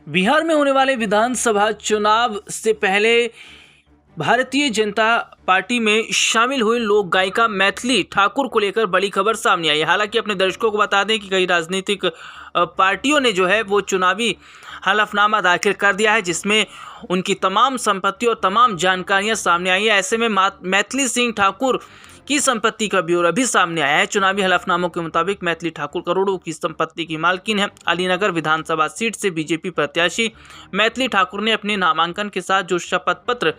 बिहार में होने वाले विधानसभा चुनाव से पहले भारतीय जनता पार्टी में शामिल हुई लोक गायिका मैथिली ठाकुर को लेकर बड़ी खबर सामने आई है। हालांकि अपने दर्शकों को बता दें कि कई राजनीतिक पार्टियों ने जो है वो चुनावी हलफनामा दाखिल कर दिया है, जिसमें उनकी तमाम संपत्ति और तमाम जानकारियां सामने आई है। ऐसे में मैथिली सिंह ठाकुर की संपत्ति का ब्यौरा भी सामने आया है। चुनावी हलफनामों के मुताबिक मैथिली ठाकुर करोड़ों की संपत्ति की मालकिन है। अलीनगर विधानसभा सीट से बीजेपी प्रत्याशी मैथिली ठाकुर ने अपने नामांकन के साथ जो शपथ पत्र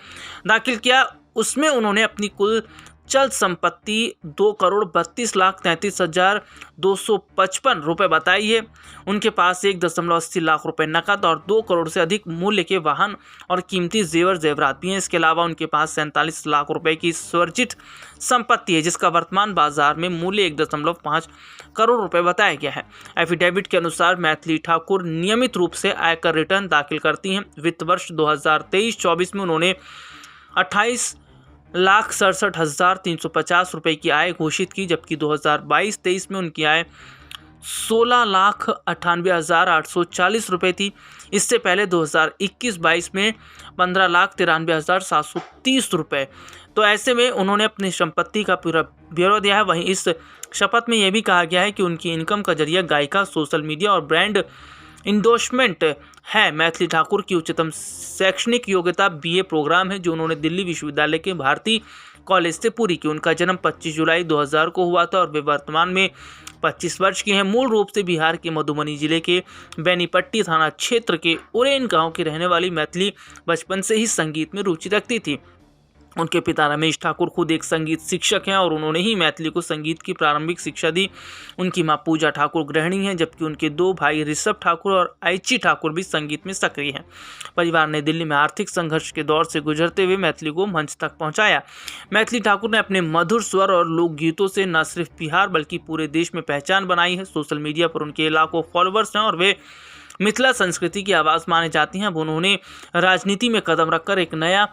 दाखिल किया, उसमें उन्होंने अपनी कुल चल संपत्ति 2,32,33,255 रुपये बताई है। उनके पास 1.80 लाख रुपए नकद और 2 करोड़ से अधिक मूल्य के वाहन और कीमती जेवर जेवरात भी हैं। इसके अलावा उनके पास 47 लाख रुपए की स्वर्जित संपत्ति है, जिसका वर्तमान बाजार में मूल्य 1.5 करोड़ रुपए बताया गया है। एफिडेविट के अनुसार मैथिली ठाकुर नियमित रूप से आयकर रिटर्न दाखिल करती हैं। वित्त वर्ष 2023-24 में उन्होंने 28,67,350 रुपये की आय घोषित की, जबकि 2022-23 में उनकी आय 16,98,840 रुपये थी। इससे पहले 2021-22 में 15,93,730 रुपये। तो ऐसे में उन्होंने अपनी संपत्ति का पूरा ब्यौरा दिया है। वहीं इस शपथ में यह भी कहा गया है कि उनकी इनकम का जरिया गायिका, सोशल मीडिया और ब्रांड इंडोर्समेंट है। मैथिली ठाकुर की उच्चतम शैक्षणिक योग्यता बीए प्रोग्राम है, जो उन्होंने दिल्ली विश्वविद्यालय के भारतीय कॉलेज से पूरी की। उनका जन्म 25 जुलाई 2000 को हुआ था और वे वर्तमान में 25 वर्ष की हैं। मूल रूप से बिहार के मधुबनी जिले के बेनीपट्टी थाना क्षेत्र के उरेन गांव की रहने वाली मैथिली बचपन से ही संगीत में रुचि रखती थी। उनके पिता रमेश ठाकुर खुद एक संगीत शिक्षक हैं और उन्होंने ही मैथिली को संगीत की प्रारंभिक शिक्षा दी। उनकी मां पूजा ठाकुर गृहिणी हैं, जबकि उनके 2 भाई ऋषभ ठाकुर और आइची ठाकुर भी संगीत में सक्रिय हैं। परिवार ने दिल्ली में आर्थिक संघर्ष के दौर से गुजरते हुए मैथिली को मंच तक पहुंचाया। मैथिली ठाकुर ने अपने मधुर स्वर और लोकगीतों से न सिर्फ बिहार बल्कि पूरे देश में पहचान बनाई है। सोशल मीडिया पर उनके लाखों फॉलोअर्स हैं और वे मिथिला संस्कृति की आवाज़ माने जाती हैं। अब उन्होंने राजनीति में कदम रखकर एक नया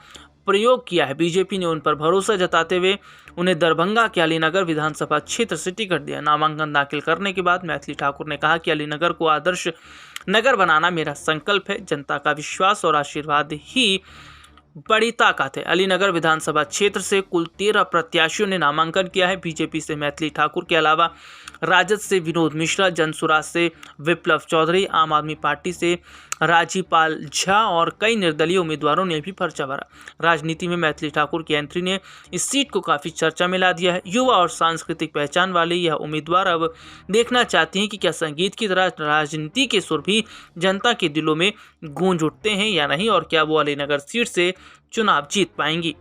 प्रयोग किया है। बीजेपी ने उन पर भरोसा जताते हुए उन्हें दरभंगा के अलीनगर विधानसभा क्षेत्र से टिकट दिया। नामांकन दाखिल करने के बाद मैथिली ठाकुर ने कहा कि अलीनगर को आदर्श नगर बनाना मेरा संकल्प है। जनता का विश्वास और आशीर्वाद ही बड़ी ताकत है। अलीनगर विधानसभा क्षेत्र से कुल 13 प्रत्याशियों ने नामांकन किया है। बीजेपी से मैथिली ठाकुर के अलावा राजद से विनोद मिश्रा, जनसुराज से विप्लव चौधरी, आम आदमी पार्टी से राजीपाल झा और कई निर्दलीय उम्मीदवारों ने भी पर्चा भरा। राजनीति में मैथिली ठाकुर की एंट्री ने इस सीट को काफ़ी चर्चा में ला दिया है। युवा और सांस्कृतिक पहचान वाले यह उम्मीदवार अब देखना चाहती हैं कि क्या संगीत की तरह राजनीति के सुर भी जनता के दिलों में गूंज उठते हैं या नहीं, और क्या वो अलीनगर सीट से चुनाव जीत पाएंगी।